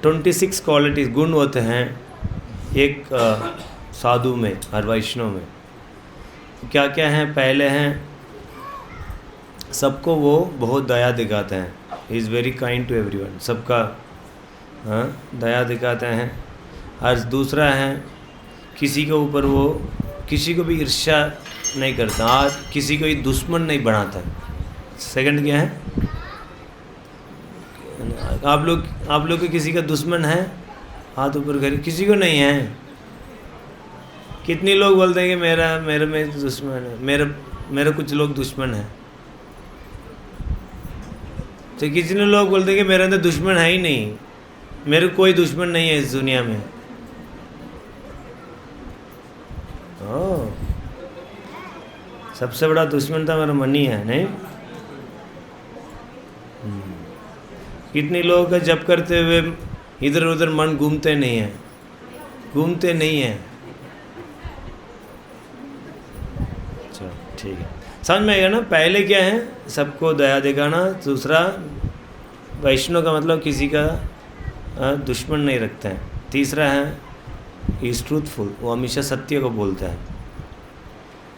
26 qualities गुण होते हैं एक साधु में और वैष्णव में। क्या क्या हैं? पहले हैं सबको वो बहुत दया दिखाते हैं, is very kind to everyone, सबका दया दिखाते हैं। और दूसरा है किसी के ऊपर वो किसी को भी ईर्ष्या नहीं करता और किसी को दुश्मन नहीं बनाता। सेकंड क्या है? आप लोग किसी का दुश्मन है? हाथ ऊपर करिए। किसी को नहीं है। कितने लोग बोलते हैं कि मेरे में दुश्मन है, मेरे कुछ लोग दुश्मन है। तो कितने लोग बोलते हैं कि मेरे अंदर दुश्मन है ही नहीं, मेरे कोई दुश्मन नहीं है इस दुनिया में। सबसे बड़ा दुश्मन तो मेरा मन ही है, नहीं? कितने लोग जप करते हुए इधर उधर मन घूमते नहीं है। चलो ठीक है, समझ में आएगा ना? पहले क्या है? सबको दया दिखाना। दूसरा वैष्णव का मतलब किसी का दुश्मन नहीं रखते हैं। तीसरा है इज ट्रूथफुल, वो हमेशा सत्य को बोलता है।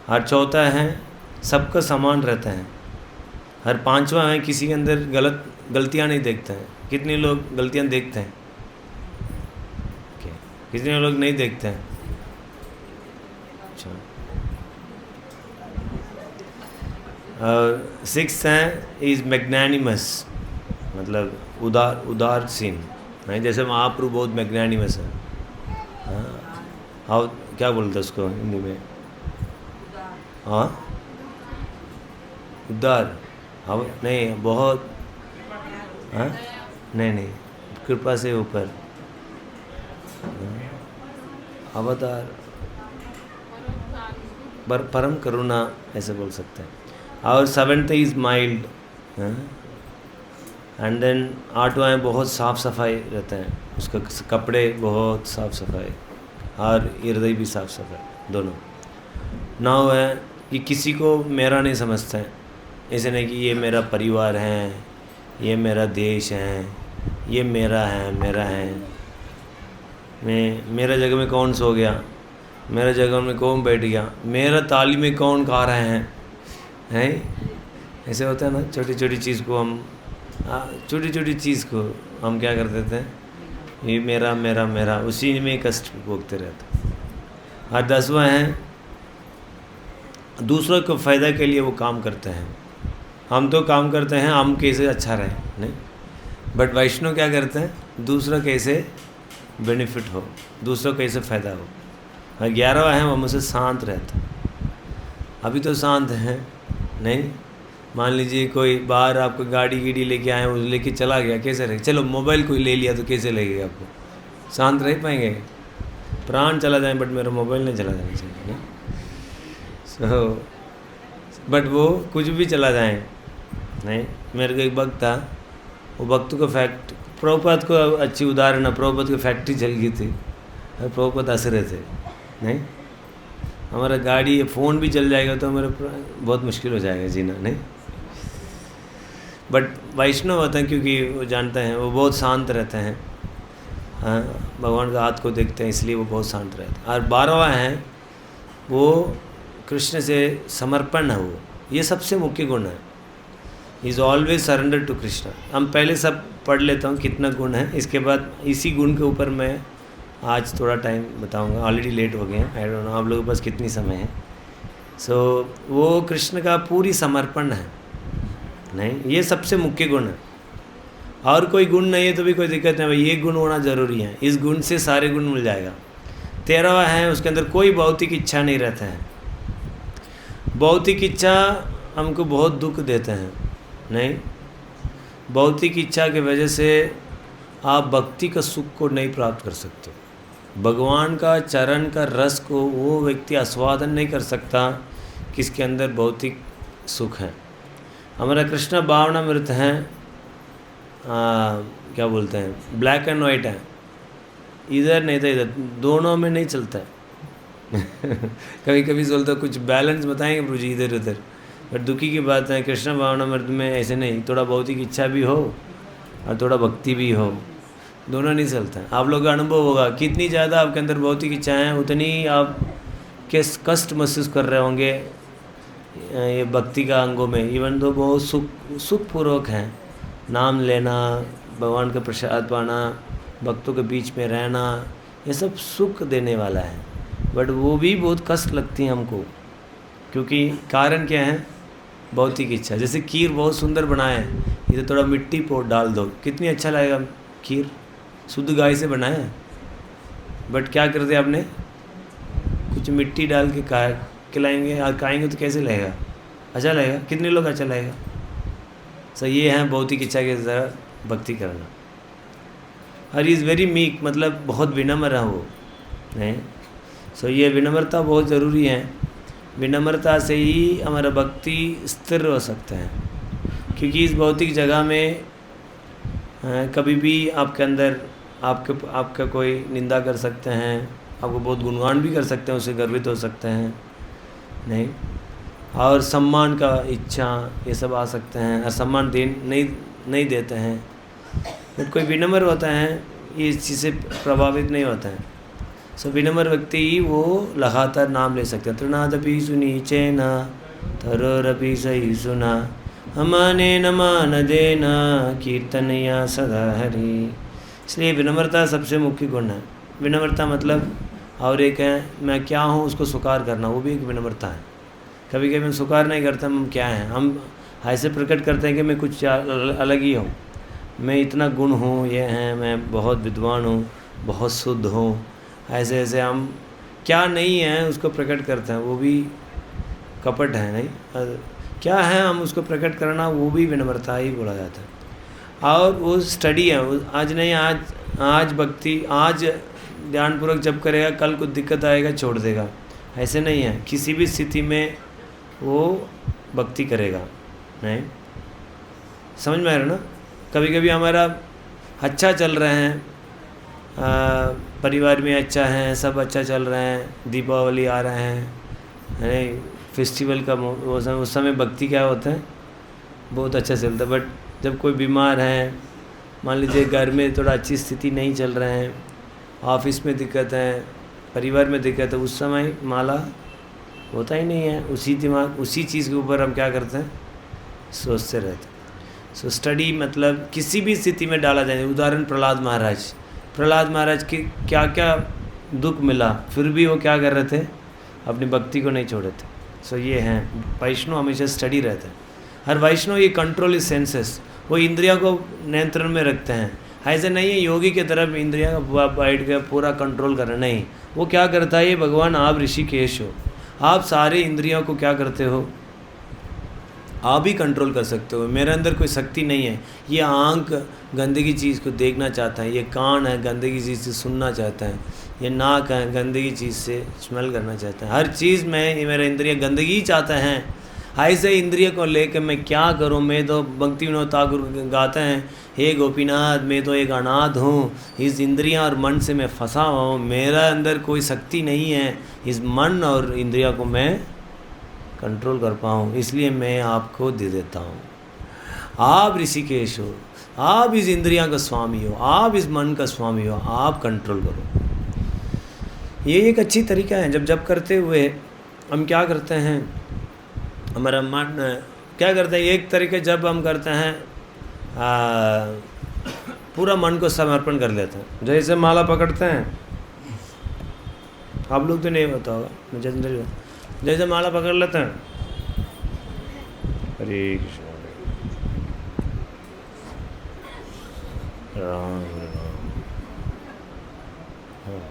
और चौथा है सबका समान रहता है। और पांचवा है किसी के अंदर गलतियां नहीं देखते हैं। कितने लोग गलतियां देखते हैं? कितने लोग नहीं देखते हैं? अच्छा। और सिक्स है इज मैग्नानिमस, मतलब उदारसीन। नहीं, जैसे महाप्रभु बहुत मैग्नानिमस है। हाँ, क्या बोलते हैं उसको हिंदी में? हाँ, उदार। हाँ नहीं, बहुत। हाँ नहीं, कृपा से ऊपर अवतार, परम करुणा ऐसे बोल सकते हैं। और seventh is mild. And then आठवां है बहुत साफ सफाई रहते हैं, उसका कपड़े बहुत साफ सफाई और हृदय भी साफ सफाई दोनों। नौ है कि किसी को मेरा नहीं समझते हैं। ऐसे नहीं कि ये मेरा परिवार है, ये मेरा देश है, ये मेरा है। मेरा जगह में कौन सो गया, मेरा जगह में कौन बैठ गया, मेरा ताली में कौन खा रहे हैं। ऐसे होता है ना। छोटी छोटी चीज़ को हम क्या कर देते हैं? ये मेरा, उसी में कष्ट भोगते रहते। और 10वां है दूसरों को फ़ायदा के लिए वो काम करते हैं। हम तो काम करते हैं हम कैसे अच्छा रहे, नहीं, बट वैष्णव क्या करते हैं? दूसरा कैसे बेनिफिट हो, दूसरा कैसे फ़ायदा हो। और 11वां है वो मुझसे शांत रहता। अभी तो शांत हैं, नहीं? मान लीजिए कोई बाहर आपको गाड़ी लेके आए, वो लेके चला गया, कैसे रहे? चलो मोबाइल कोई ले लिया तो कैसे लगेगा आपको? शांत रह पाएंगे? प्राण चला जाए बट मेरा मोबाइल नहीं चला जाना चाहिए, नहीं? बट वो कुछ भी चला जाए, नहीं। मेरे को एक भक्त था, वो भक्त को प्रभुपाद को अच्छी उदाहरण है। प्रभुपाद की फैक्ट्री चल गई थी और प्रभुपाद हंस रहे थे, नहीं। हमारा गाड़ी फ़ोन भी चल जाएगा तो हमारा बहुत मुश्किल हो जाएगा जीना, नहीं। बट वैष्णव होते हैं क्योंकि वो जानते हैं, वो बहुत शांत रहते हैं। हाँ, भगवान का हाथ को देखते हैं इसलिए वो बहुत शांत रहते हैं। और 12वां है वो कृष्ण से समर्पण है। वो ये सबसे मुख्य गुण है। Is always surrender to Krishna. हम पहले सब पढ़ लेता हूँ कितना गुण है, इसके बाद इसी गुण के ऊपर मैं आज थोड़ा टाइम बताऊँगा। ऑलरेडी लेट हो गए हैं, आई डोंट नो आप लोगों के पास कितनी समय है। वो कृष्ण का पूरी समर्पण है, नहीं, ये सबसे मुख्य गुण है। और कोई गुण नहीं है तो भी कोई दिक्कत नहीं, भाई ये गुण होना ज़रूरी है, इस गुण से सारे गुण मिल जाएगा। 13वां है उसके अंदर कोई भौतिक इच्छा नहीं रहता है। भौतिक इच्छा हमको बहुत दुख देते हैं, नहीं। भौतिक इच्छा की वजह से आप भक्ति का सुख को नहीं प्राप्त कर सकते। भगवान का चरण का रस को वो व्यक्ति आस्वादन नहीं कर सकता किसके अंदर भौतिक सुख है। हमारा कृष्ण भावनामृत है, क्या बोलते हैं, ब्लैक एंड वाइट है, इधर नहीं था इधर, दोनों में नहीं चलता है। कभी कभी बोलता कुछ बैलेंस बताएंगे प्रभु जी इधर उधर, पर दुखी की बात है कृष्ण भावनामृत में ऐसे नहीं। थोड़ा भौतिक इच्छा भी हो और थोड़ा भक्ति भी हो, दोनों नहीं चलता है। आप लोगों का अनुभव होगा, कितनी ज़्यादा आपके अंदर भौतिक इच्छाएं हैं उतनी आप किस कष्ट महसूस कर रहे होंगे ये भक्ति का अंगों में। इवन तो बहुत सुखपूर्वक हैं, नाम लेना, भगवान का प्रसाद पाना, भक्तों के बीच में रहना, ये सब सुख देने वाला है, बट वो भी बहुत कष्ट लगती है हमको। क्योंकि कारण क्या है? भौतिक इच्छा। जैसे खीर बहुत सुंदर बनाए हैं, इधर थोड़ा मिट्टी पोट डाल दो, कितनी अच्छा लगेगा। खीर शुद्ध गाय से बनाए हैं, बट क्या करते आपने, कुछ मिट्टी डाल के खिलाएंगे और खाएंगे तो कैसे लगेगा? अच्छा लगेगा? कितने लोग अच्छा लगेगा? सो ये है भौतिक इच्छा के तरह भक्ति करना। और इज़ वेरी मीक, मतलब बहुत विनम्र है वो, नहीं। सो ये विनम्रता बहुत ज़रूरी है। विनम्रता से ही हमारा भक्ति स्थिर हो सकता है, क्योंकि इस भौतिक जगह में कभी भी आपके अंदर आपका कोई निंदा कर सकते हैं, आपको बहुत गुणगान भी कर सकते हैं, उससे गर्वित हो सकते हैं, नहीं। और सम्मान का इच्छा, ये सब आ सकते हैं, और सम्मान नहीं देते हैं। बट कोई विनम्र होता है ये इस चीज़ से प्रभावित नहीं होता है। सो विनम्र व्यक्ति ही वो लगातार नाम ले सकते हैं। तृणादपि सुनी चेना तरोरपि सही सुना अमाने न मान देना कीर्तनया सदा हरि। इसलिए विनम्रता सबसे मुख्य गुण है। विनम्रता मतलब, और एक है मैं क्या हूँ उसको स्वीकार करना, वो भी एक विनम्रता है। कभी कभी हम स्वीकार नहीं करते हम क्या हैं, हम ऐसे प्रकट करते हैं कि मैं कुछ अलग ही हूँ, मैं इतना गुण हूँ, ये हैं, मैं बहुत विद्वान हूँ, बहुत शुद्ध हूँ, ऐसे ऐसे हम क्या नहीं है उसको प्रकट करते हैं, वो भी कपट है, नहीं। क्या है हम उसको प्रकट करना, वो भी विनम्रता ही बोला जाता है। और वो स्टडी है, आज नहीं, आज भक्ति, आज ध्यानपूर्वक जब करेगा, कल कुछ दिक्कत आएगा छोड़ देगा, ऐसे नहीं है। किसी भी स्थिति में वो भक्ति करेगा, नहीं। समझ में आ रहा ना? कभी कभी हमारा अच्छा चल रहे हैं, परिवार में अच्छा है, सब अच्छा चल रहे हैं, दीपावली आ रहे हैं, नहीं, फेस्टिवल का उस समय भक्ति क्या होता है, बहुत अच्छा चलता है। बट जब कोई बीमार है, मान लीजिए घर में थोड़ा अच्छी स्थिति नहीं चल रहे हैं, ऑफिस में दिक्कत है, परिवार में दिक्कत है, उस समय माला होता ही नहीं है। उसी चीज़ के ऊपर हम क्या करते हैं, सोचते रहते हैं। सो स्टडी मतलब किसी भी स्थिति में डाला जाए। उदाहरण प्रहलाद महाराज के क्या क्या दुख मिला, फिर भी वो क्या कर रहे थे, अपनी भक्ति को नहीं छोड़े थे। सो ये हैं वैष्णव, हमेशा स्टडी रहते हैं। हर वैष्णव ये कंट्रोल इज सेंसेस, वो इंद्रियों को नियंत्रण में रखते हैं। ऐसे नहीं है योगी की तरफ इंद्रियों का बैठ के पूरा कंट्रोल करना, नहीं। वो क्या करता है, ये भगवान आप ऋषिकेश हो, आप सारे इंद्रियों को क्या करते हो, आप ही कंट्रोल कर सकते हो। मेरे अंदर कोई शक्ति नहीं है। ये आँख गंदगी चीज़ को देखना चाहता है, ये कान है गंदगी चीज़ से सुनना चाहता है, ये नाक है गंदगी चीज़ से स्मेल करना चाहता है। हर चीज़ में ये मेरा इंद्रिय गंदगी चाहते हैं। ऐसे इंद्रिय को लेकर मैं क्या करूं? मैं तो भक्ति विनोद ठाकुर गाते हैं, हे गोपीनाथ मैं तो एक अनाथ हूँ, इस इंद्रियां और मन से मैं फंसा हूँ, मेरा अंदर कोई शक्ति नहीं है इस मन और इंद्रिया को मैं कंट्रोल कर पाऊँ, इसलिए मैं आपको दे देता हूँ। आप ऋषिकेश हो, आप इस इंद्रिया का स्वामी हो, आप इस मन का स्वामी हो, आप कंट्रोल करो। ये एक अच्छी तरीका है। जब करते हुए हम क्या करते हैं, हमारा मन क्या करते हैं, एक तरीके जब हम करते हैं पूरा मन को समर्पण कर लेते हैं। जैसे माला पकड़ते हैं, आप लोग तो नहीं होता होगा, मुझे जैसे माला पकड़ लेते हैं, हरे कृष्ण राम राम, हाँ।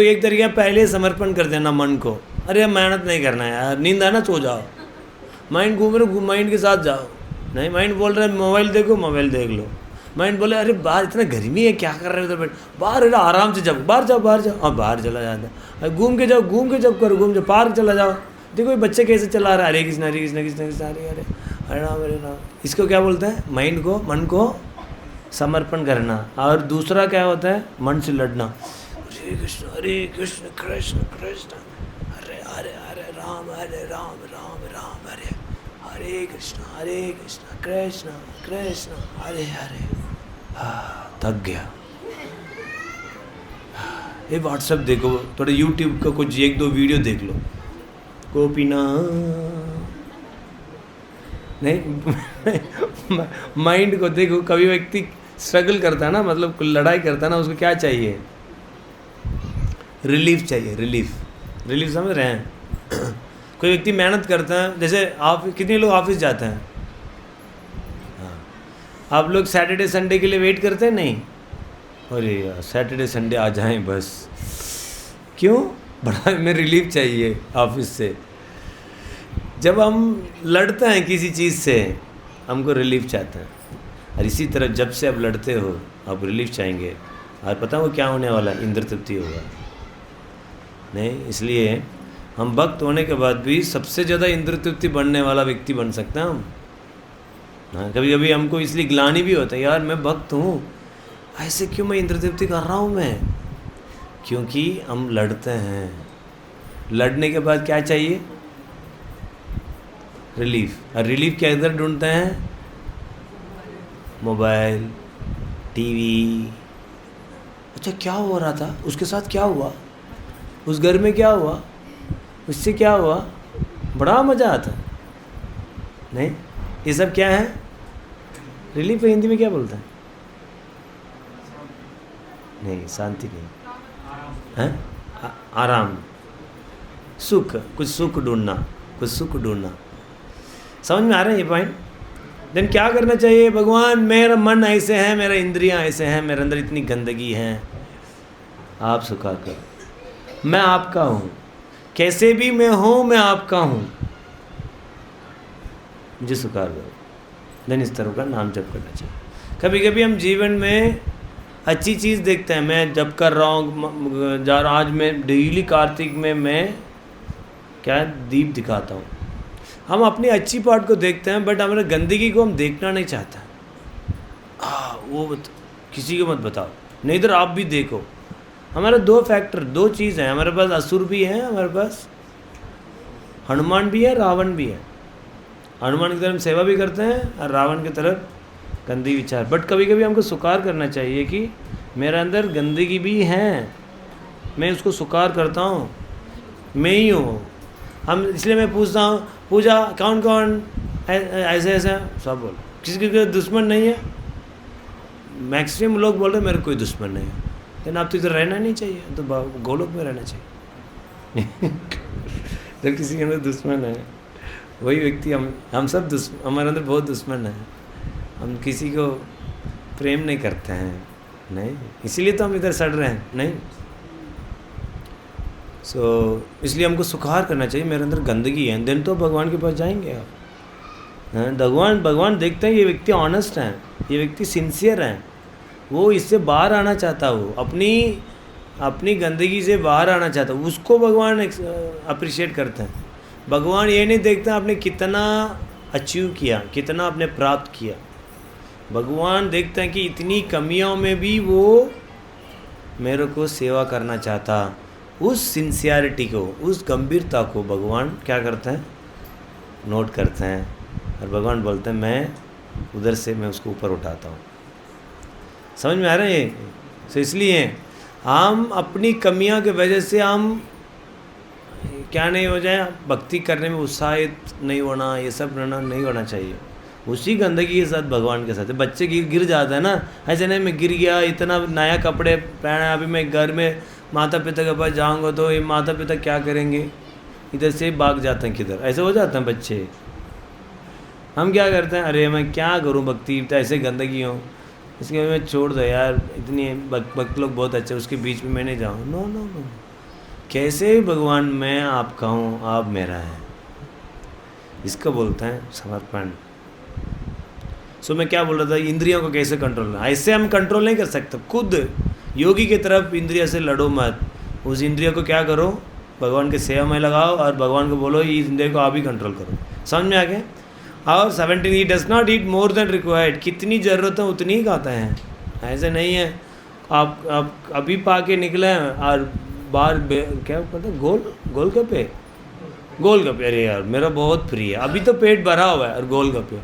एक तरीका पहले समर्पण कर देना मन को। अरे मेहनत नहीं करना है यार, नींद है ना, सो जाओ। माइंड घूम रहे, माइंड के साथ जाओ। नहीं, माइंड बोल रहा है मोबाइल देखो, मोबाइल देख लो। माइंड बोले अरे बाहर इतना गर्मी है, क्या कर रहे हो उधर बैठ, बाहर आराम से जाओ, बाहर जाओ, और बाहर चला जाता है। घूम के जाओ करो, घूम जाओ, पार्क चला जाओ, देखो ये बच्चे कैसे चला रहा है, हरे कृष्ण हरे कृष्ण कृष्ण कृष्ण हरे हरे हरे राम हरे राम। इसको क्या बोलते हैं? माइंड को, मन को समर्पण करना। और दूसरा क्या होता है? मन से लड़ना, हरे कृष्ण कृष्ण कृष्ण हरे हरे हरे राम राम राम हरे हरे कृष्ण कृष्ण कृष्ण हरे हरे। थक गया। ये व्हाट्सएप देखो, थोड़ा यूट्यूब का कुछ 1-2 वीडियो देख लो। गोपीनाथ नहीं माइंड को देखो। कभी व्यक्ति स्ट्रगल करता है ना, मतलब लड़ाई करता है ना, उसको क्या चाहिए? रिलीफ चाहिए। रिलीफ समझ रहे हैं? कोई व्यक्ति मेहनत करता है, जैसे आप कितने लोग ऑफिस जाते हैं? हाँ, आप लोग सैटरडे संडे के लिए वेट करते हैं? नहीं, अरे यार सैटरडे संडे आ जाएं बस। क्यों? बड़ा में रिलीफ चाहिए ऑफिस से। जब हम लड़ते हैं किसी चीज़ से, हमको रिलीफ चाहते हैं। और इसी तरह जब से आप लड़ते हो, आप रिलीफ चाहेंगे। और पता हो क्या होने वाला है? इंद्र तृप्ति होगा। नहीं, इसलिए हम भक्त होने के बाद भी सबसे ज़्यादा इंद्र तृप्ति बनने वाला व्यक्ति बन सकते हैं हम। हाँ, कभी कभी हमको इसलिए ग्लानि भी होता है, यार मैं भक्त हूँ, ऐसे क्यों मैं इंद्र तृप्ति कर रहा हूँ मैं? क्योंकि हम लड़ते हैं। लड़ने के बाद क्या चाहिए? रिलीफ। और रिलीफ क्या इधर ढूंढते हैं? Mobile, TV. अच्छा क्या हो रहा था, उसके साथ क्या हुआ, उस घर में क्या हुआ, उससे क्या हुआ, बड़ा मज़ा आता। नहीं, ये सब क्या है? रिलीफ। हिंदी में क्या बोलते हैं? नहीं, शांति नहीं है, आराम, सुख। कुछ सुख ढूंढना, कुछ सुख ढूंढना। समझ में आ रहा है ये पॉइंट? देन क्या करना चाहिए? भगवान मेरा मन ऐसे है, मेरा इंद्रियां ऐसे हैं, मेरे अंदर इतनी गंदगी है, आप स्वीकार करो। मैं आपका हूँ, कैसे भी मैं हूँ, मैं आपका हूँ, मुझे स्वीकार करो। देन इस तरह का नाम जप करना चाहिए। कभी कभी हम जीवन में अच्छी चीज़ देखते हैं। मैं जप कर रहा हूँ, जा रहा, आज मैं डेली कार्तिक में मैं क्या दीप दिखाता हूँ। हम अपनी अच्छी पार्ट को देखते हैं, बट हमारे गंदगी को हम देखना नहीं चाहते। वो किसी को मत बताओ, नहीं इधर आप भी देखो। हमारे 2 फैक्टर, 2 चीज़ हैं हमारे पास। असुर भी है हमारे पास, हनुमान भी है, रावण भी है। हनुमान की तरफ हम सेवा भी करते हैं और रावण की तरफ गंदी विचार। बट कभी कभी हमको स्वीकार करना चाहिए कि मेरे अंदर गंदगी भी है, मैं उसको स्वीकार करता हूँ, मैं ही हूँ। हम इसलिए मैं पूछता हूँ, पूजा कौन कौन ऐसे ऐसे सब बोल, किसी के दुश्मन नहीं है। मैक्सिमम लोग बोल रहे मेरे कोई दुश्मन नहीं है। लेकिन आप तो इधर रहना नहीं चाहिए, तो गोलोक में रहना चाहिए। जब किसी के अंदर दुश्मन है, वही व्यक्ति हम सब हमारे अंदर बहुत दुश्मन है। हम किसी को प्रेम नहीं करते हैं, नहीं, इसीलिए तो हम इधर सड़ रहे हैं। नहीं, इसलिए हमको स्वीकार करना चाहिए मेरे अंदर गंदगी है। देन तो भगवान के पास जाएंगे आप। भगवान देखते हैं ये व्यक्ति ऑनेस्ट हैं, ये व्यक्ति सिंसियर हैं, वो इससे बाहर आना चाहता, वो अपनी गंदगी से बाहर आना चाहता, उसको भगवान अप्रिशिएट करते हैं। भगवान ये नहीं देखते आपने कितना अचीव किया, कितना आपने प्राप्त किया। भगवान देखते हैं कि इतनी कमियों में भी वो मेरे को सेवा करना चाहता। उस सिंसियरिटी को, उस गंभीरता को भगवान क्या करते हैं? नोट करते हैं। और भगवान बोलते हैं मैं उधर से मैं उसको ऊपर उठाता हूँ। समझ में आ रहा है ये? तो इसलिए हम अपनी कमियों की वजह से हम क्या नहीं हो जाए, भक्ति करने में उत्साहित नहीं होना, ये सब रहना नहीं होना चाहिए। उसी गंदगी के साथ भगवान के साथ है। बच्चे गिर जाता है ना, ऐसे नहीं मैं गिर गया, इतना नया कपड़े पहना, अभी मैं घर में माता पिता के पास जाऊंगा तो ये माता पिता क्या करेंगे, इधर से भाग जाते हैं किधर, ऐसे हो जाते हैं बच्चे। हम क्या करते हैं, अरे मैं क्या करूं भक्ति, तो ऐसे गंदगी हो, इसके मैं छोड़ दो यार, इतनी भक्त लोग बहुत अच्छे, उसके बीच में मैं नहीं जाऊँ। नो नो नो, कैसे भी भगवान मैं आपका हूँ, आप मेरा है, इसको बोलते हैं समर्पण। सो मैं क्या बोल रहा था, इंद्रियों को कैसे कंट्रोल करना। ऐसे हम कंट्रोल नहीं कर सकते खुद। योगी की तरफ इंद्रिय से लड़ो मत, उस इंद्रिय को क्या करो, भगवान के सेवा में लगाओ और भगवान को बोलो इस इंद्रिय को आप ही कंट्रोल करो। समझ में आ गया? और 17 he does not eat more than required, कितनी ज़रूरत है उतनी ही खाता है। ऐसे नहीं है आप अभी पा के निकले हैं और बाहर क्या कहते हैं गोलगप्पे, अरे यार मेरा बहुत प्रिय है, अभी तो पेट भरा हुआ है और गोलगप्पे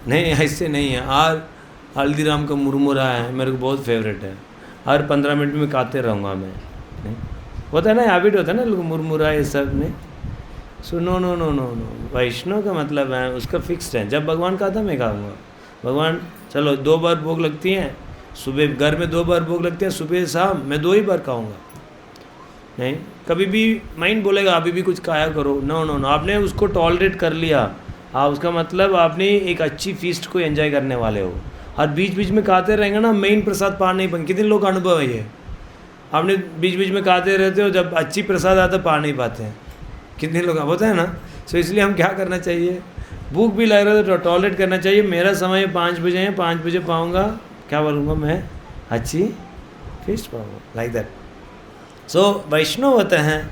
नहीं, ऐसे नहीं है। और हल्दीराम का मुरमुरा है, मेरे को बहुत फेवरेट है, हर 15 मिनट में खाते रहूँगा मैं। नहीं होता है ना, हैबिट होता है ना लोग मुरमुरा ये सब में। So no no no no no, Vaishnav का मतलब है उसका फिक्स्ड है, जब भगवान खाता मैं खाऊंगा। भगवान चलो 2 बार भोग लगती हैं, सुबह घर में 2 बार भोग लगते हैं, सुबह शाम, मैं 2 ही बार खाऊंगा। नहीं, कभी भी माइंड बोलेगा अभी भी कुछ खाया करो, नो नो नो, आपने उसको टॉलरेट कर लिया, उसका मतलब आपने एक अच्छी फीस्ट को एंजॉय करने वाले हो। और बीच बीच में खाते रहेंगे ना, मेन प्रसाद पार नहीं पाएंगे। कितने लोग का अनुभव है ये, आपने बीच बीच में खाते रहते हो, जब अच्छी प्रसाद आता पार नहीं पाते हैं। कितने लोग होता है ना। सो इसलिए हम क्या करना चाहिए, भूख भी लग रहा है तो टॉलरेट करना चाहिए। मेरा समय 5 बजे है, 5 बजे पाऊँगा, क्या बोलूँगा मैं, अच्छी फीस्ट पाऊँगा, लाइक दैट। सो वैष्णव होते हैं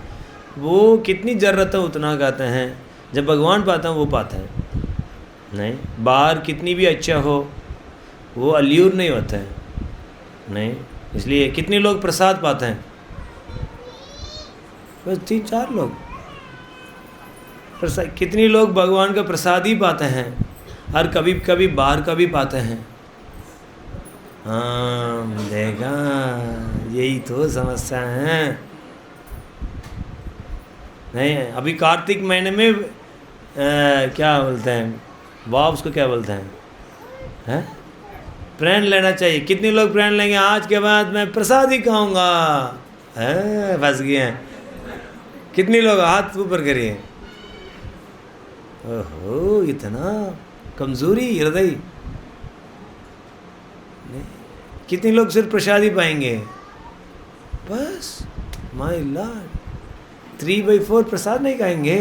वो कितनी ज़रूरत है उतना खाते हैं, जब भगवान पाता है वो पाते हैं। नहीं, बाहर कितनी भी अच्छा हो वो अल्यूर नहीं होता है। नहीं, इसलिए कितने लोग प्रसाद पाते हैं, बस 3-4 लोग प्रसाद। कितने लोग भगवान का प्रसाद ही पाते हैं, और कभी कभी बाहर का भी पाते हैं। हाँ देखा, यही तो समस्या है। नहीं, अभी कार्तिक महीने में क्या बोलते हैं, वाह उसको क्या बोलते हैं, प्रण लेना चाहिए। कितने लोग प्रण लेंगे, आज के बाद मैं प्रसाद ही खाऊंगा, फंस गए हैं। कितने लोग हाथ ऊपर करिए, ओहो इतना कमजोरी हृदय। कितने लोग सिर्फ प्रसाद ही पाएंगे, बस माय लॉर्ड 3/4 प्रसाद नहीं खाएंगे।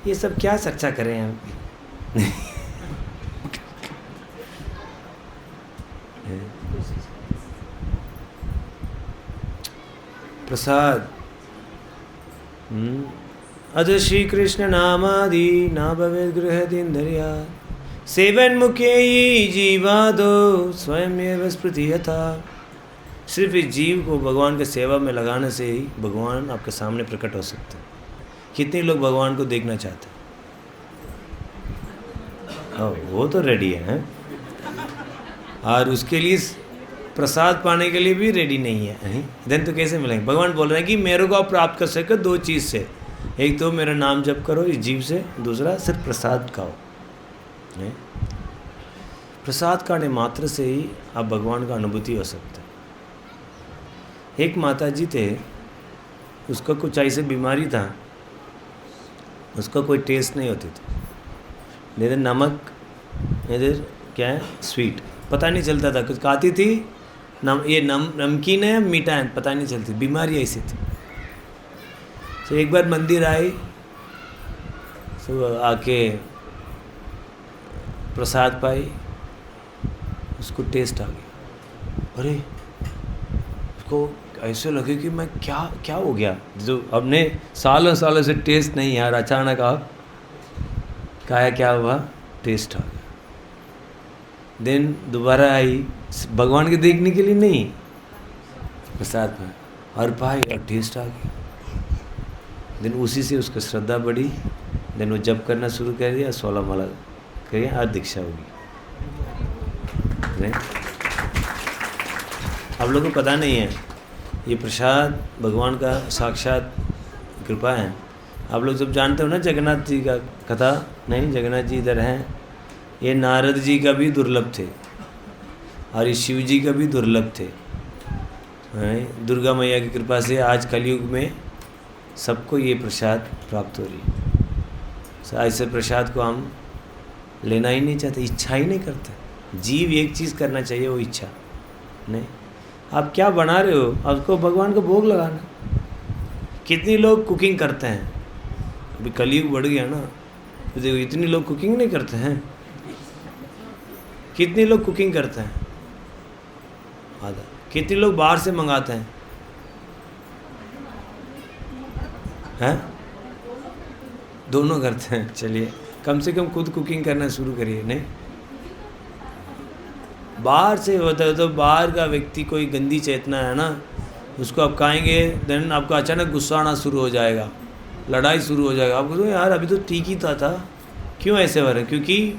ये सब क्या चर्चा करें हम। प्रसाद अज श्री कृष्ण नामादि ना भवे गृह दिनधर्या, सेवन मुखे जीवा दो स्वयं एव स्मृति यथा। सिर्फ इस जीव को भगवान के सेवा में लगाने से ही भगवान आपके सामने प्रकट हो सकते हैं। कितने लोग भगवान को देखना चाहते हैं, वो तो रेडी है, और उसके लिए प्रसाद पाने के लिए भी रेडी नहीं है। देन तो कैसे मिलेंगे। भगवान बोल रहे हैं कि मेरे को आप प्राप्त कर सके 2 चीज़ से, एक तो मेरा नाम जप करो इस जीव से, दूसरा सिर्फ प्रसाद खाओ। प्रसाद खाने मात्र से ही आप भगवान का अनुभूति हो सकता है। एक माता जी थे, उसका कुछ ऐसे बीमारी था, उसका कोई टेस्ट नहीं होती थी, इधर नमक इधर क्या है स्वीट, पता नहीं चलता था। कुछ खाती थी ये नमकीन है मीठा है, पता नहीं चलती, बीमारी ऐसी थी। तो एक बार मंदिर आई, तो आके प्रसाद पाई, उसको टेस्ट आ गया। अरे उसको ऐसे लगे कि मैं क्या हो गया, जो अपने सालों सालों से टेस्ट नहीं यार, अचानक आप क्या हुआ, टेस्ट आ गया। दिन दोबारा आई, भगवान के देखने के लिए नहीं, प्रसाद पाए और पाए और टेस्ट आ गया। दिन उसी से उसका श्रद्धा बढ़ी, दिन वो जप करना शुरू कर दिया, 16 माला करिए और दीक्षा होगी। आप लोगों को पता नहीं है, ये प्रसाद भगवान का साक्षात कृपा है। आप लोग जब जानते हो ना जगन्नाथ जी का कथा, नहीं जगन्नाथ जी इधर हैं, ये नारद जी का भी दुर्लभ थे और ये शिव जी का भी दुर्लभ थे। दुर्गा मैया की कृपा से आज कलयुग में सबको ये प्रसाद प्राप्त हो रही है। ऐसे प्रसाद को हम लेना ही नहीं चाहते, इच्छा ही नहीं करते। जीव एक चीज़ करना चाहिए, वो इच्छा नहीं। आप क्या बना रहे हो, आपको भगवान को भोग लगाना। कितने लोग कुकिंग करते हैं, अभी कलयुग बढ़ गया ना, तो देखो इतने लोग कुकिंग नहीं करते हैं। कितने लोग कुकिंग करते हैं, आधा। कितने लोग बाहर से मंगाते हैं? हैं? दोनों करते हैं। चलिए, कम से कम खुद कुकिंग करना शुरू करिए। नहीं, बाहर से होता है तो बाहर का व्यक्ति कोई गंदी चेतना है ना, उसको आप खाएंगे, देन आपका अचानक गुस्सा आना शुरू हो जाएगा, लड़ाई शुरू हो जाएगा। आपको तो यार अभी तो ठीक ही था क्यों ऐसे हो रहा है? क्योंकि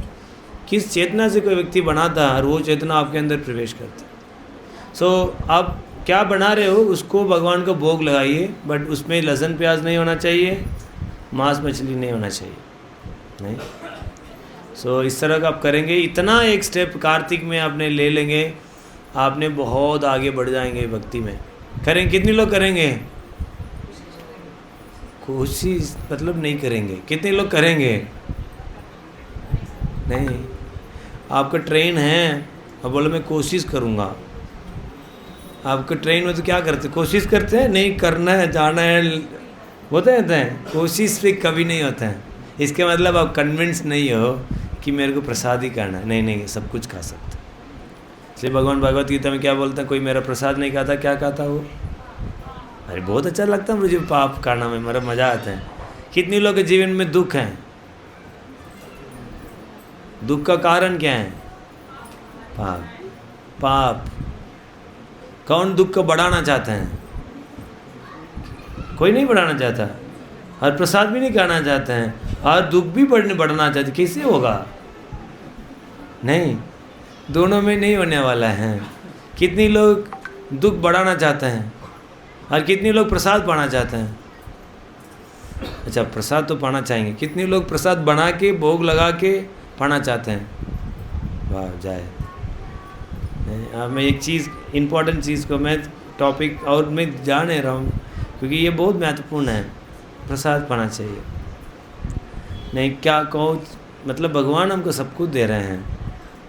किस चेतना से कोई व्यक्ति बनाता है और वो चेतना आपके अंदर प्रवेश करता है। सो आप क्या बना रहे हो उसको भगवान को भोग लगाइए, बट उसमें लहसुन प्याज नहीं होना चाहिए, मांस मछली नहीं होना चाहिए। नहीं, सो इस तरह का आप करेंगे, इतना एक स्टेप कार्तिक में आपने ले लेंगे, आपने बहुत आगे बढ़ जाएंगे भक्ति में। करेंगे? कितने लोग करेंगे? कोशिश मतलब नहीं करेंगे। कितने लोग करेंगे? नहीं, आपका ट्रेन है, अब बोलो मैं कोशिश करूँगा। आपका ट्रेन में तो क्या करते? कोशिश करते हैं, नहीं करना है, जाना है, होते रहते हैं। कोशिश पे कभी नहीं होता है। इसके मतलब आप कन्विंस नहीं हो कि मेरे को प्रसाद ही करना है। नहीं नहीं, सब कुछ खा सकते। इसलिए भगवान भगवत गीता में क्या बोलते हैं? कोई मेरा प्रसाद नहीं खाता, क्या खाता वो? अरे बहुत अच्छा लगता है मुझे पाप खाना में, मेरा मज़ा आता है। कितने लोग के जीवन में दुख हैं? दुख का कारण क्या है? पाप। कौन दुख को बढ़ाना चाहते हैं? कोई नहीं बढ़ाना चाहता, और प्रसाद भी नहीं खाना चाहते हैं, और दुख भी बढ़ना चाहते। कैसे होगा? नहीं, दोनों में नहीं होने वाला है। कितने लोग दुख बढ़ाना चाहते हैं और कितने लोग प्रसाद पाना चाहते हैं? अच्छा, प्रसाद तो पाना चाहेंगे। कितने लोग प्रसाद बना के भोग लगा के पाना चाहते हैं? वाह जाए। अब मैं एक चीज़, इम्पोर्टेंट चीज़ को मैं टॉपिक और मैं जान नहीं रहा हूँ, क्योंकि ये बहुत महत्वपूर्ण है। प्रसाद पाना चाहिए। नहीं, क्या कहो, मतलब भगवान हमको सब कुछ दे रहे हैं,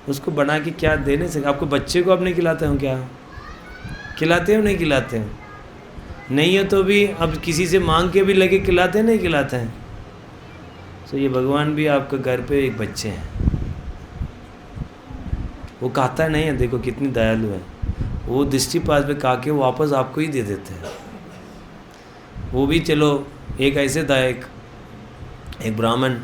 उसको बना के क्या देने से? आपको बच्चे को आप नहीं खिलाते हो क्या? खिलाते हो नहीं खिलाते हो? नहीं हो तो भी अब किसी से मांग के भी लगे खिलाते हैं, नहीं खिलाते हैं? तो ये भगवान भी आपके घर पे एक बच्चे हैं, वो खाता नहीं है। देखो कितनी दयालु है वो, दृष्टिपात पे खा के वापस आपको ही दे देते हैं। वो भी चलो, एक ऐसे था, एक ब्राह्मण,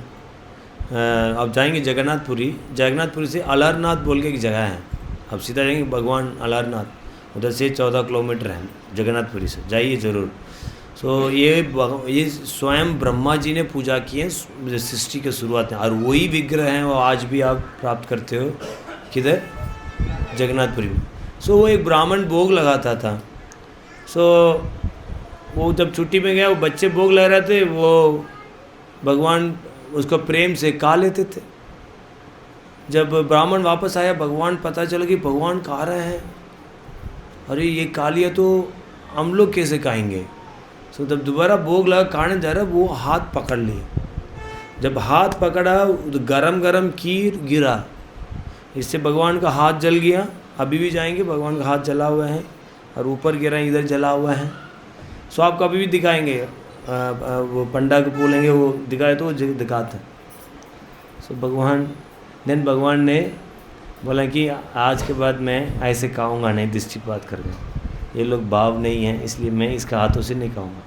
आप जाएंगे जगन्नाथपुरी से अलरनाथ बोल के एक जगह है, अब सीधा जाएंगे भगवान अलरनाथ, उधर से 14 किलोमीटर है जगन्नाथपुरी से, जाइए ज़रूर। सो ये स्वयं ब्रह्मा जी ने पूजा की है सृष्टि के शुरुआत में, और वही विग्रह हैं वो आज भी आप प्राप्त करते हो। किधर? जगन्नाथपुरी में। सो वो एक ब्राह्मण भोग लगाता था। सो वो जब छुट्टी में गया, वो बच्चे भोग लगा रहे थे, वो भगवान उसको प्रेम से खा लेते थे। जब ब्राह्मण वापस आया, भगवान पता चला कि भगवान खा रहे हैं, अरे ये खा लिया तो हम लोग कैसे खाएंगे? सो जब दोबारा भोग लगा खाने जा रहा, वो हाथ पकड़ लिए। जब हाथ पकड़ा, गरम गरम खीर गिरा, इससे भगवान का हाथ जल गया। अभी भी जाएंगे, भगवान का हाथ जला हुआ है, और ऊपर गिरा इधर जला हुआ है। सो आप कभी भी दिखाएंगे, वो पंडा को बोलेंगे वो दिखाए तो वो दिखाते हैं। सो भगवान ने बोला कि आज के बाद मैं ऐसे खाऊंगा नहीं, दृष्टिपात करके, ये लोग भाव नहीं हैं, इसलिए मैं इसका हाथों से नहीं खाऊंगा।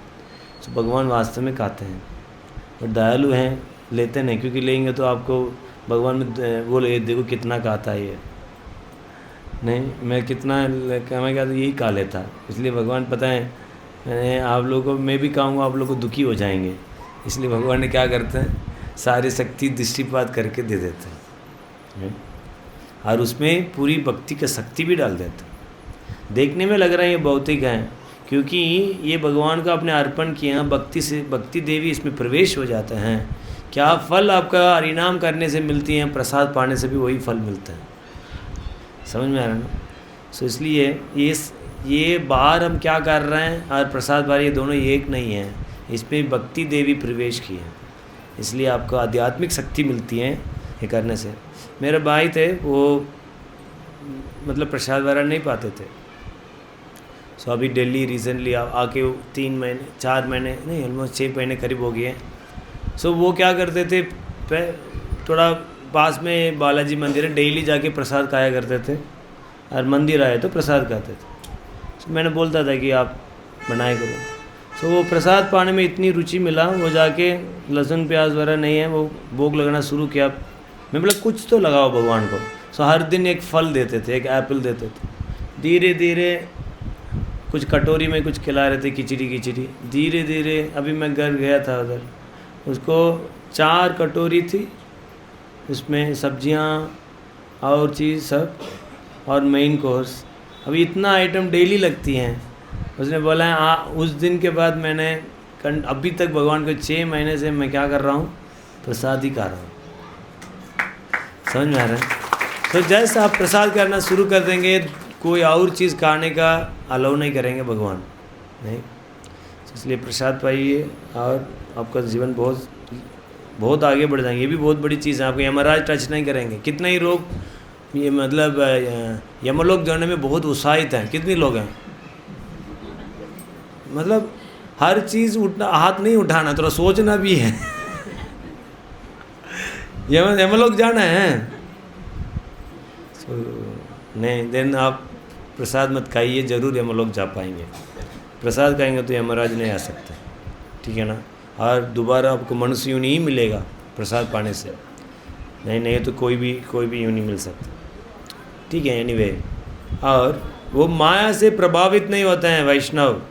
सो भगवान वास्तव में खाते हैं और दयालु हैं, लेते नहीं, क्योंकि लेंगे तो आपको भगवान में बोले देखो कितना खाता है ये, नहीं मैं कितना मैं क्या तो यही खा लेता। इसलिए भगवान पता है मैंने आप लोगों को, मैं भी खाऊंगा, आप लोग को दुखी हो जाएंगे, इसलिए भगवान ने क्या करते हैं, सारी शक्ति दृष्टिपात करके दे देते हैं, और उसमें पूरी भक्ति का शक्ति भी डाल देते हैं। देखने में लग रहा है ये भौतिक है, क्योंकि ये भगवान का अपने अर्पण किया, भक्ति से भक्ति देवी इसमें प्रवेश हो जाते हैं। क्या फल आपका हरिनाम करने से मिलती हैं, प्रसाद पाने से भी वही फल मिलता है। समझ में आ रहा है ना? सो इसलिए ये बाहर हम क्या कर रहे हैं और प्रसाद बाहर, ये दोनों एक नहीं है, इसमें भक्ति देवी प्रवेश की है, इसलिए आपको आध्यात्मिक शक्ति मिलती है ये करने से। मेरे भाई थे, वो मतलब प्रसाद वगैरह नहीं पाते थे। सो अभी दिल्ली रिसेंटली आके 3 महीने 4 महीने नहीं, ऑलमोस्ट 6 महीने करीब हो गए हैं। सो वो क्या करते थे, थोड़ा पास में बालाजी मंदिर है, डेली जाके प्रसाद खाया करते थे, और मंदिर आए तो प्रसाद खाते थे। तो मैंने बोलता था कि आप बनाए करो। तो वो प्रसाद पाने में इतनी रुचि मिला, वो जाके लहसुन प्याज वगैरह नहीं है, वो भोग लगाना शुरू किया। मैं बोला कुछ तो लगाओ भगवान को। सो हर दिन एक फल देते थे, एक एप्पल देते थे। धीरे धीरे कुछ कटोरी में कुछ खिला रहे थे, खिचड़ी। धीरे धीरे अभी मैं घर गया था उधर, उसको 4 कटोरी थी, उसमें सब्जियां और चीज़ सब और मेन कोर्स। अभी इतना आइटम डेली लगती हैं। उसने बोला है उस दिन के बाद मैंने अभी तक भगवान को 6 महीने से मैं क्या कर रहा हूँ, प्रसाद ही खा रहा हूँ। समझ में आ रहा है? तो जैसे आप प्रसाद करना शुरू कर देंगे, कोई और चीज़ खाने का अलाउ नहीं करेंगे भगवान, नहीं। इसलिए प्रसाद पाइए और आपका जीवन बहुत बहुत आगे बढ़ जाएंगे। ये भी बहुत बड़ी चीज़ है, आपको यमराज टच नहीं करेंगे। कितने ही लोग ये मतलब यमलोक जाने में बहुत उत्साहित हैं। कितने लोग हैं, मतलब हर चीज़ उठना, हाथ नहीं उठाना, थोड़ा सोचना भी है। यमलोक जाना है नहीं, देन आप प्रसाद मत खाइए, ज़रूर यमलोक जा पाएंगे। प्रसाद खाएंगे तो यमराज नहीं आ सकते, ठीक है ना। और दोबारा आपको मनुष्य यूं नहीं मिलेगा प्रसाद पाने से, नहीं तो कोई भी यूं नहीं मिल सकता, ठीक है। एनीवे, और वो माया से प्रभावित नहीं होते हैं वैष्णव,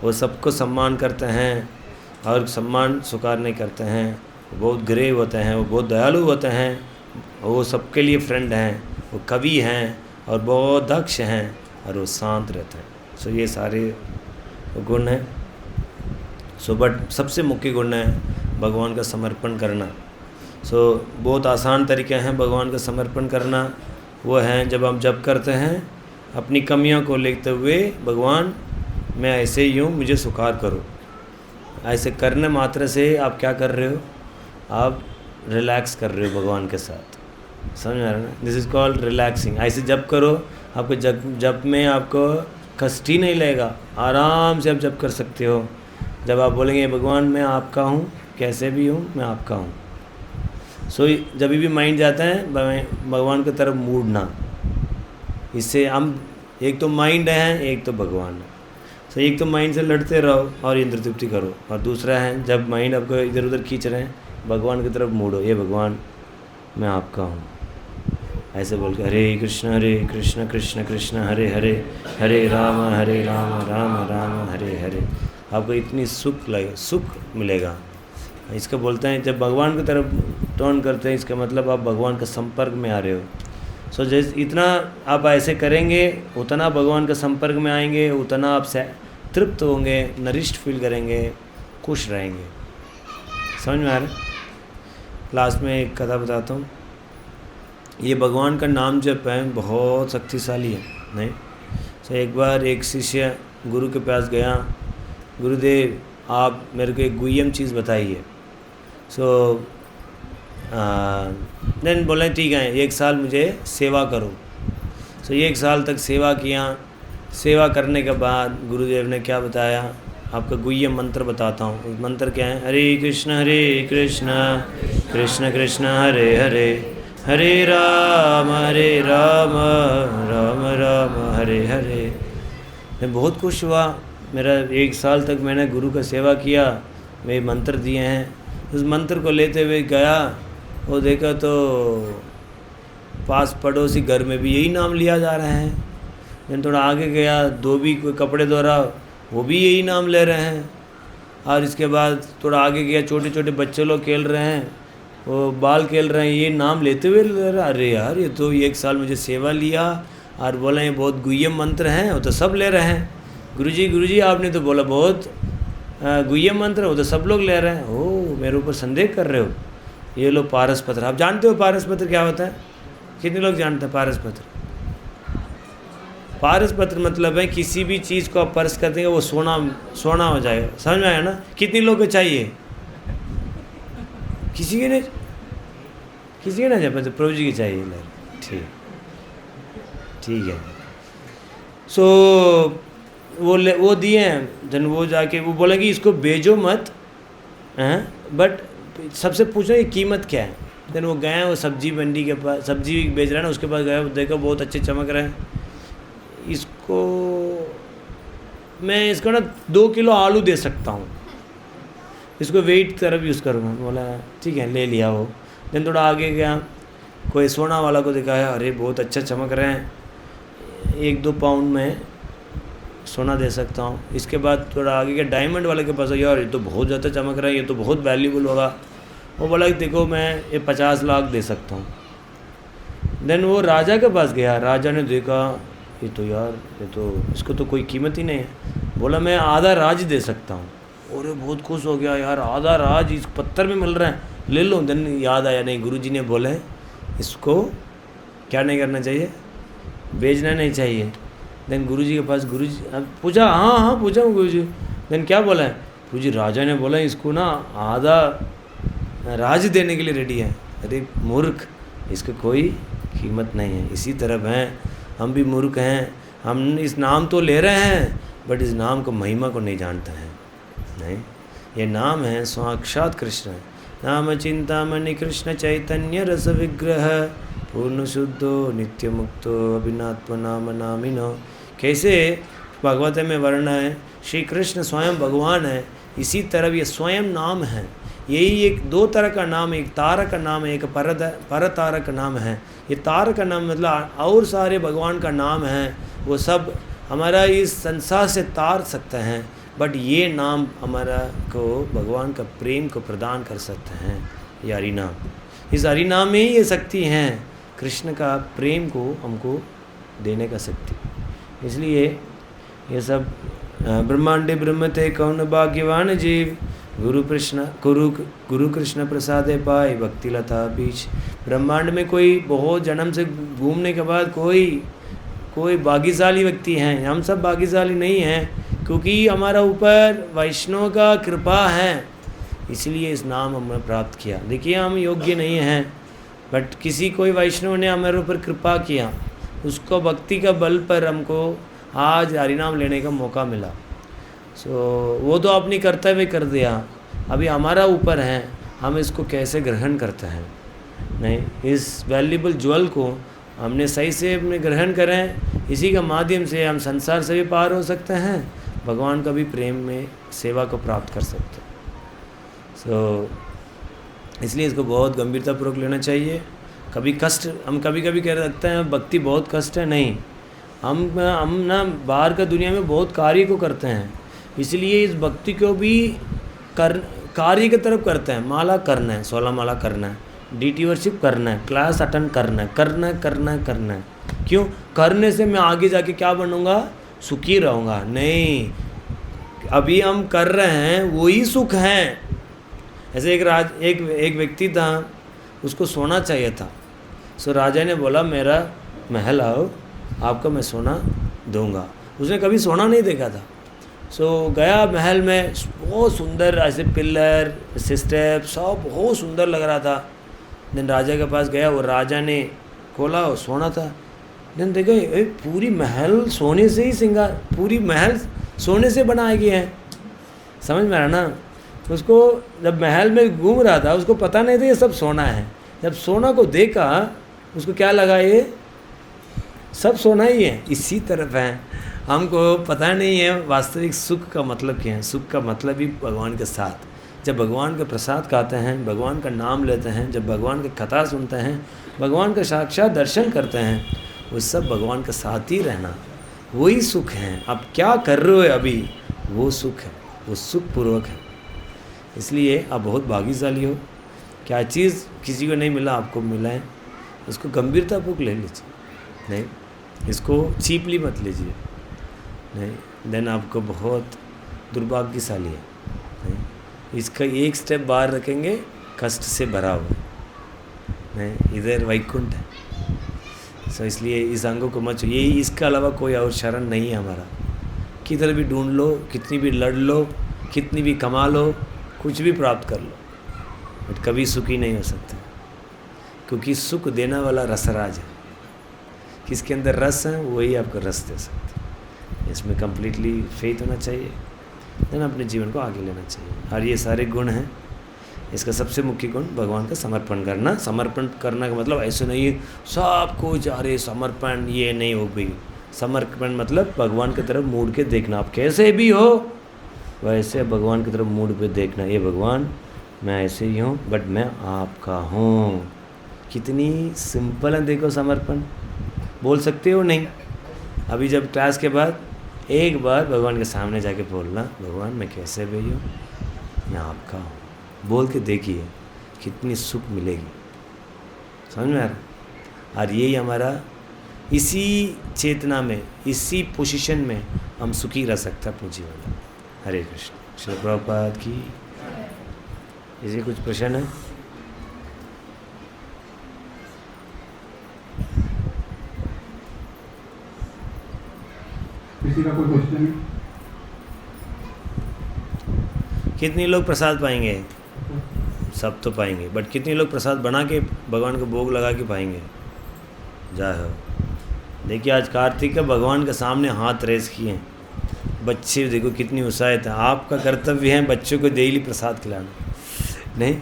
वो सबको सम्मान करते हैं और सम्मान स्वीकार नहीं करते हैं। वो बहुत ग्रेव होते हैं, वो बहुत दयालु होते हैं, वो सबके लिए फ्रेंड हैं, वो कवि हैं और बहुत दक्ष हैं और वो शांत रहते हैं। सो ये सारे गुण हैं। सो बट सबसे मुख्य गुण है भगवान का समर्पण करना। सो बहुत आसान तरीके हैं भगवान का समर्पण करना। वो हैं जब हम जप करते हैं, अपनी कमियों को लेते हुए, भगवान मैं ऐसे ही हूँ, मुझे स्वीकार करो। ऐसे करने मात्र से आप क्या कर रहे हो, आप रिलैक्स कर रहे हो भगवान के साथ। समझ में आ रहा है ना? This is called relaxing. ऐसे जप करो, आपको जप में आपको कष्ट ही नहीं लगेगा, आराम से आप जप कर सकते हो। जब आप बोलेंगे भगवान मैं आपका हूँ, कैसे भी हूँ मैं आपका हूँ। सो जब भी माइंड जाता है भगवान की तरफ मूडना, इससे हम एक तो माइंड है, एक तो भगवान है। सो एक तो माइंड से लड़ते रहो और इंद्र तृप्ति करो, और दूसरा है जब माइंड आपको इधर उधर खींच रहे हैं, भगवान की तरफ मूडो, ये भगवान मैं आपका हूँ, ऐसे बोल के हरे कृष्ण कृष्ण कृष्ण हरे हरे, हरे राम राम राम हरे हरे। आपको इतनी सुख मिलेगा। इसका बोलते हैं जब भगवान की तरफ टर्न करते हैं, इसका मतलब आप भगवान के संपर्क में आ रहे हो। सो जैसे इतना आप ऐसे करेंगे, उतना भगवान के संपर्क में आएंगे, उतना आप तृप्त होंगे, नरिष्ट फील करेंगे, खुश रहेंगे। समझ में आ रहा है? लास्ट में एक कथा बताता हूँ। ये भगवान का नाम जप है, बहुत शक्तिशाली है, नहीं। सो एक बार एक शिष्य गुरु के पास गया, गुरुदेव आप मेरे को एक गुह्यम चीज़ बताइए। सो देन बोले ठीक है, 1 साल मुझे सेवा करो। सो 1 साल तक सेवा किया। सेवा करने के बाद गुरुदेव ने क्या बताया, आपका गुह्यम मंत्र बताता हूँ। मंत्र क्या है, हरे कृष्ण कृष्ण कृष्ण हरे हरे, हरे राम राम राम हरे हरे। मैं बहुत खुश हुआ। मेरा 1 साल तक मैंने गुरु का सेवा किया, वे मंत्र दिए हैं। उस मंत्र को लेते हुए गया, वो देखा तो पास पड़ोसी घर में भी यही नाम लिया जा रहा है। मैं थोड़ा आगे गया, धोबी कोई कपड़े धो रहा, वो भी यही नाम ले रहे हैं। और इसके बाद थोड़ा आगे गया, छोटे छोटे बच्चे लोग खेल रहे हैं, वो बाल खेल रहे हैं, ये नाम लेते हुए ले रहा। अरे यार, ये तो 1 साल मुझे सेवा लिया और बोला ये बहुत गुह्यम मंत्र हैं, वो तो सब ले रहे हैं। गुरुजी आपने तो बोला बहुत गुह्यम मंत्र, वो तो सब लोग ले रहे हैं। ओ, मेरे ऊपर संदेह कर रहे हो। ये लो पारस पत्र, आप जानते हो पारस पत्र क्या होता है? कितने लोग जानते हैं पारस पत्र? पारस पत्र मतलब है किसी भी चीज़ को आप परस कर देंगे वो सोना हो जाएगा। समझ में आया ना? कितने लोग को चाहिए? किसी के नहीं जब प्रभु जी की चाहिए। ठीक है। सो वो दिए हैं। जन वो जाके वो बोला कि इसको बेचो मत, बट सबसे पूछो ये कीमत क्या है। देन वो गए, वो सब्जी मंडी के पास सब्जी बेच रहा है ना, उसके पास गया, देखो बहुत अच्छे चमक रहे हैं। इसको मैं इसको ना 2 किलो आलू दे सकता हूँ, इसको वेट की तरफ यूज़ करूँगा। बोला ठीक है, ले लिया वो। देन थोड़ा आगे गया, कोई सोना वाला को दिखाया, अरे बहुत अच्छा चमक रहे हैं, 1-2 पाउंड में सोना दे सकता हूँ। इसके बाद थोड़ा आगे गया, डायमंड वाले के पास, यार ये तो बहुत ज़्यादा चमक रहा है, ये तो बहुत वैल्यूबल होगा। वो बोला कि देखो मैं ये 50 लाख दे सकता हूँ। देन वो राजा के पास गया, राजा ने देखा ये तो यार ये तो इसको तो कोई कीमत ही नहीं है। बोला मैं आधा राज दे सकता हूँ। और ये बहुत खुश हो गया, यार आधा राज इस पत्थर में मिल रहा है, ले लो। देन याद आया, नहीं गुरुजी ने बोले इसको क्या नहीं करना चाहिए, बेचना नहीं चाहिए। देन गुरुजी के पास, गुरुजी पूछा, हाँ पूछा हूँ गुरुजी। देन क्या बोला है, गुरुजी राजा ने बोला इसको ना आधा राज देने के लिए रेडी है। अरे मूर्ख, इसकी कोई कीमत नहीं है। इसी तरह हैं, हम भी मूर्ख हैं, हम इस नाम तो ले रहे हैं बट इस नाम को महिमा को नहीं जानते हैं। नहीं, ये नाम है साक्षात कृष्ण। नाम चिंतामणि कृष्ण चैतन्य रस विग्रह पूर्ण शुद्धो नित्य मुक्तो अभिनात्म नाम नामिनो। कैसे भगवत में वर्ण है, श्री कृष्ण स्वयं भगवान है, इसी तरह ये स्वयं नाम है। यही एक 2 तरह का नाम है, एक तारक का नाम है, एक पर तारक का नाम है। ये तारक का नाम मतलब और सारे भगवान का नाम है, वो सब हमारा इस संसार से तार सकते हैं, बट ये नाम हमारा को भगवान का प्रेम को प्रदान कर सकते हैं। ये हरि नाम, इस हरि नाम में ही ये शक्ति हैं, कृष्ण का प्रेम को हमको देने का शक्ति। इसलिए ये सब ब्रह्मांडे ब्रह्म थे कौन भाग्यवान जीव, गुरु कृष्ण प्रसादे पाए भक्ति लता बीच। ब्रह्मांड में कोई बहुत जन्म से घूमने के बाद कोई भाग्यशाली व्यक्ति हैं, हम सब भाग्यशाली नहीं हैं, क्योंकि हमारा ऊपर वैष्णव का कृपा है, इसलिए इस नाम हमने प्राप्त किया। देखिए हम योग्य नहीं हैं, बट किसी कोई वैष्णव ने हमारे ऊपर कृपा किया, उसको भक्ति का बल पर हमको आज हरिनाम लेने का मौका मिला। वो तो अपनी कर्तव्य कर दिया, अभी हमारा ऊपर है हम इसको कैसे ग्रहण करते हैं। नहीं, इस वैल्यूबल ज्वेल को हमने सही से अपने ग्रहण करें, इसी का माध्यम से हम संसार से भी पार हो सकते हैं, भगवान का भी प्रेम में सेवा को प्राप्त कर सकते हैं। इसलिए इसको बहुत गंभीरतापूर्वक लेना चाहिए। कभी कष्ट हम कभी कह सकते हैं भक्ति बहुत कष्ट है, नहीं, हम ना बाहर का दुनिया में बहुत कार्य को करते हैं, इसलिए इस भक्ति को भी कार्य की तरफ करते हैं। माला करना है, 16 माला करना है, DT वर्शिप करना है, क्लास अटेंड करना है। क्यों? करने से मैं आगे जाके क्या बनूंगा, सुखी रहूँगा। नहीं, अभी हम कर रहे हैं वही सुख है। ऐसे एक व्यक्ति था, उसको सोना चाहिए था। राजा ने बोला मेरा महल आओ, आपको मैं सोना दूंगा। उसने कभी सोना नहीं देखा था। गया महल में, बहुत सुंदर ऐसे पिलर स्टेप सब बहुत सुंदर लग रहा था। देन राजा के पास गया, वो राजा ने खोला, वो सोना था। देन देखो पूरी महल सोने से ही श्रृंगार, पूरी महल सोने से बनाए गए हैं। समझ में आ रहा ना? उसको जब महल में घूम रहा था उसको पता नहीं था ये सब सोना है। जब सोना को देखा उसको क्या लगा, ये सब सोना ही है। इसी तरफ है, हमको पता नहीं है वास्तविक सुख का मतलब क्या है। सुख का मतलब ही भगवान के साथ, जब भगवान का प्रसाद खाते हैं, भगवान का नाम लेते हैं, जब भगवान की कथा सुनते हैं, भगवान का साक्षात दर्शन करते हैं, वो सब भगवान के साथ ही रहना, वही सुख है। आप क्या कर रहे हो अभी, वो सुख है, वो सुखपूर्वक है। इसलिए आप बहुत भाग्यशाली हो। क्या चीज़ किसी को नहीं मिला, आपको मिला है, इसको गंभीरतापूर्वक ले लीजिए। नहीं, इसको चीपली मत लीजिए। नहीं, देन आपको बहुत दुर्भाग्यशाली है। नहीं, इसका एक स्टेप बाहर रखेंगे, कष्ट से भरा हुआ। नहीं, इधर वैकुंठ है। इसलिए इस अंगों को मत, ये इसके अलावा कोई और शरण नहीं है हमारा। किधर भी ढूंढ लो, कितनी भी लड़ लो, कितनी भी कमा लो, कुछ भी प्राप्त कर लो, बट कभी सुखी नहीं हो सकते, क्योंकि सुख देने वाला रसराज है। किसके अंदर रस है वही आपको रस दे सकते हैं। इसमें कम्प्लीटली फेथ होना चाहिए, देन अपने जीवन को आगे लेना चाहिए। और ये सारे गुण हैं। इसका सबसे मुख्य गुण भगवान का समर्पण करना। समर्पण करना का मतलब ऐसे नहीं सब कुछ अरे समर्पण, ये नहीं हो गई, समर्पण मतलब भगवान की तरफ मुड़ के देखना, आप कैसे भी हो वैसे भगवान की तरफ मुड़ पे देखना, ये भगवान मैं ऐसे ही हूँ बट मैं आपका हूँ। कितनी सिंपल है देखो समर्पण। बोल सकते हो नहीं? अभी जब क्लास के बाद एक बार भगवान के सामने जाके बोलना, भगवान मैं कैसे भी हूँ, मैं आपका हूँ, बोल के देखिए कितनी सुख मिलेगी। समझ में आ रहा? और यही हमारा, इसी चेतना में, इसी पोजीशन में हम सुखी रह सकते हैं अपने जीवन में। हरे कृष्ण। श्री प्रभुपाद की। इसी कुछ प्रश्न है? किसी का कोई क्वेश्चन है? कितने लोग प्रसाद पाएंगे? सब तो पाएंगे, बट कितने लोग प्रसाद बना के भगवान को भोग लगा के पाएंगे? जय हो। देखिए आज कार्तिक का भगवान के सामने हाथ रेस किए हैं बच्चे, देखो कितनी उत्साहित है। आपका कर्तव्य है बच्चों को डेली प्रसाद खिलाना, नहीं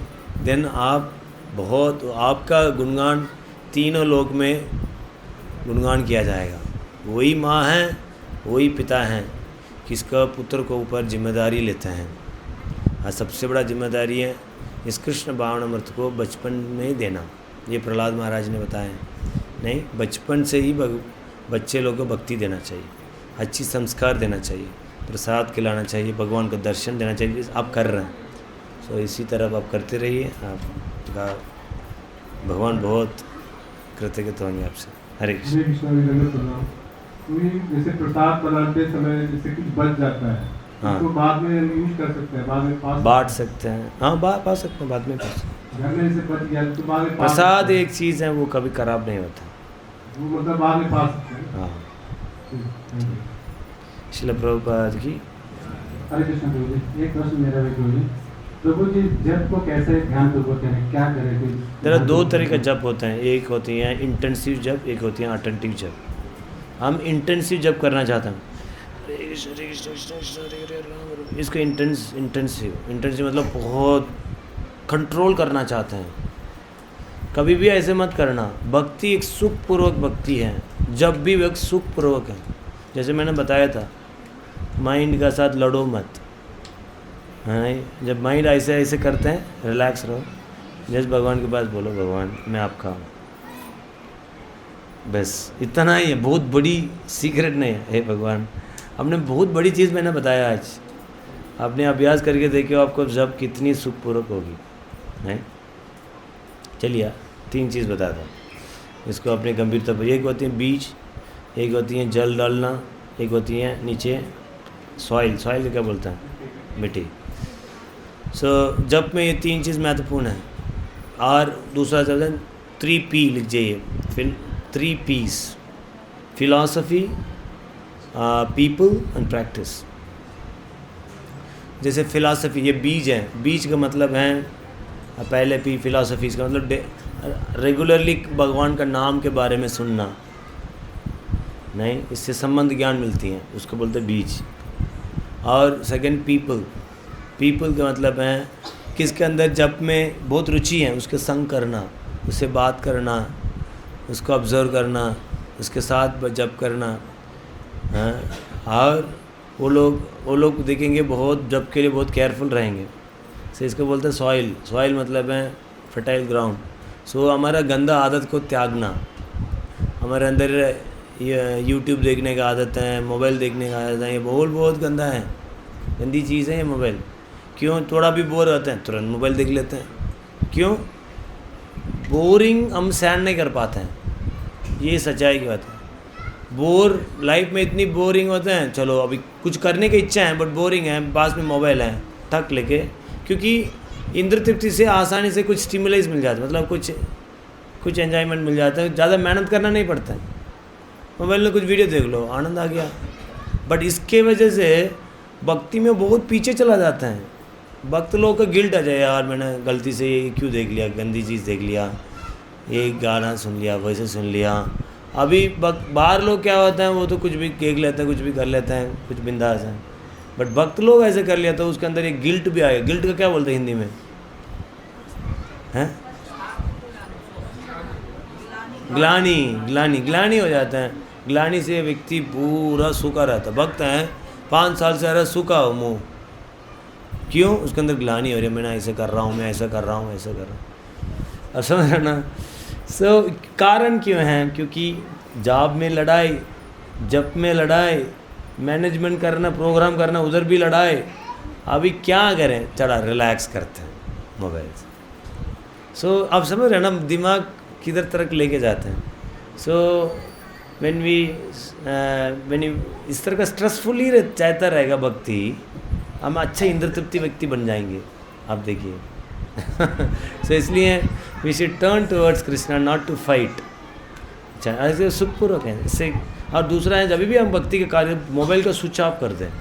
देन आप बहुत, आपका गुणगान तीनों लोक में गुणगान किया जाएगा। वही माँ हैं, वही पिता हैं, किसका पुत्र को ऊपर जिम्मेदारी लेते हैं। और सबसे बड़ा जिम्मेदारी है इस कृष्ण भावनामृत को बचपन में ही देना। ये प्रहलाद महाराज ने बताया। नहीं, बचपन से ही बच्चे लोगों को भक्ति देना चाहिए, अच्छी संस्कार देना चाहिए, प्रसाद खिलाना चाहिए, भगवान को दर्शन देना चाहिए। आप कर रहे हैं, सो इसी तरह आप करते रहिए। आपका भगवान बहुत कृतज्ञ होंगे आपसे। हरे कृष्ण। जैसे प्रसाद बनाते समय जैसे कुछ बच जाता है, हाँ, तो बाद में यूज कर सकते हैं, बाद में बांट सकते हैं। हाँ, पा सकते हैं, बाद में पा सकते हैं। घर में जैसे बच गया तो बाद में प्रसाद एक चीज़ है, वो कभी खराब नहीं होता, वो मतलब बाद में पा सकते हैं। हाँ। श्रील प्रभुपाद की। हरे कृष्ण प्रभु जी। एक प्रश्न मेरा भी प्रभु जी, प्रभु जी जप को कैसे ध्यान पूर्वक करें, क्या करें? तेरा दो तरह का जप होते हैं, एक होती हैं इंटेंसिव जप, एक होती हैं अटेंटिव जप। हम इंटेंसिव जप करना चाहते हैं, इसको इंटेंसिव मतलब बहुत कंट्रोल करना चाहते हैं। कभी भी ऐसे मत करना। भक्ति एक सुखपूर्वक भक्ति है, जब भी वक्त सुखपूर्वक है। जैसे मैंने बताया था, माइंड का साथ लड़ो मत। हाँ, जब माइंड ऐसे ऐसे करते हैं, रिलैक्स रहो, जैसे भगवान के पास बोलो, भगवान मैं आपका हूँ, बस इतना ही है। बहुत बड़ी सीक्रेट नहीं है। हे भगवान, हमने बहुत बड़ी चीज़ मैंने बताया आज, आपने अभ्यास करके देखिए आपको जब कितनी सुखपूर्वक होगी। नहीं, चलिए तीन चीज़ बताता हूँ, इसको अपने गंभीरता पर। एक होती है बीज, एक होती है जल डालना, एक होती है नीचे सॉइल को क्या बोलते हैं, मिट्टी। जब में ये तीन चीज़ महत्वपूर्ण है। और दूसरा शब्द है 3P, लिख जाइए, फिर 3Ps, philosophy, people and practice. जैसे फिलॉसफी, ये बीज है, बीज का मतलब है पहले पी, फिलॉसफी का मतलब रेगुलरली भगवान का नाम के बारे में सुनना, नहीं, इससे संबंध ज्ञान मिलती है, उसको बोलते हैं बीज। और सेकंड पीपल का मतलब है किसके अंदर जप में बहुत रुचि है, उसके संग करना, उससे बात करना, उसको ऑब्ज़र्व करना, उसके साथ जप करना। हाँ, और वो लोग देखेंगे बहुत जप के लिए बहुत केयरफुल रहेंगे। सो इसको बोलते हैं सॉइल मतलब है फर्टाइल ग्राउंड। सो हमारा गंदा आदत को त्यागना। हमारे अंदर ये यूट्यूब देखने का आदत है, मोबाइल देखने का आदत है, ये बहुत गंदा है, गंदी चीज़ है ये मोबाइल। क्यों? थोड़ा भी बोर होते हैं तुरंत मोबाइल देख लेते हैं। क्यों? बोरिंग हम सहन नहीं कर पाते हैं, ये सच्चाई की बात है। लाइफ में इतनी बोरिंग होते हैं, चलो अभी कुछ करने की इच्छा है बट बोरिंग है, पास में मोबाइल है, ठक लेके, क्योंकि इंद्र तृप्ति से आसानी से कुछ स्टिमुलस मिल जाता है, मतलब कुछ एंजॉयमेंट मिल जाता है, ज़्यादा मेहनत करना नहीं पड़ता है। मोबाइल में कुछ वीडियो देख लो, आनंद आ गया। बट इसके वजह से भक्ति में बहुत पीछे चला जाता है। भक्त लोगों का गिल्ट आ जाए, यार मैंने गलती से ये क्यों देख लिया, गंदी चीज़ देख लिया, ये गाना सुन लिया, वैसे सुन लिया। अभी बाहर लोग क्या होते हैं, वो तो कुछ भी देख लेते हैं, कुछ भी कर लेते हैं, कुछ बिंदास हैं। बट भक्त लोग ऐसे कर लिया तो उसके अंदर एक गिल्ट भी आएगा। गिल्ट का क्या बोलते हैं हिंदी में, हैं? ग्लानी हो जाता है। ग्लानि से व्यक्ति पूरा सूखा रहता। भक्त हैं 5 साल से रहा सूखा हो मुँह, क्यों? उसके अंदर ग्लानि हो रही है, मैं ऐसे कर रहा हूँ, मैं ऐसा कर रहा हूँ, ऐसा कर रहा हूँ। और समझ रहे ना? कारण क्यों हैं? क्योंकि जॉब में लड़ाई, जप में लड़ाई, मैनेजमेंट करना, प्रोग्राम करना, उधर भी लड़ाई। अभी क्या करें? चढ़ा रिलैक्स करते हैं मोबाइल से। अब समझ रहे ना दिमाग किधर तरफ लेके जाते हैं। व्हेन इस तरह का स्ट्रेसफुल ही चाहता रहेगा भक्ति, हम अच्छे इंद्र तृप्ति व्यक्ति बन जाएंगे, आप देखिए। इसलिए we should turn towards Krishna, not to fight. अच्छा, ऐसे सुखपूर्वक है इससे। और दूसरा है, जब भी हम भक्ति के कार्य मोबाइल का स्विच ऑफ कर दें,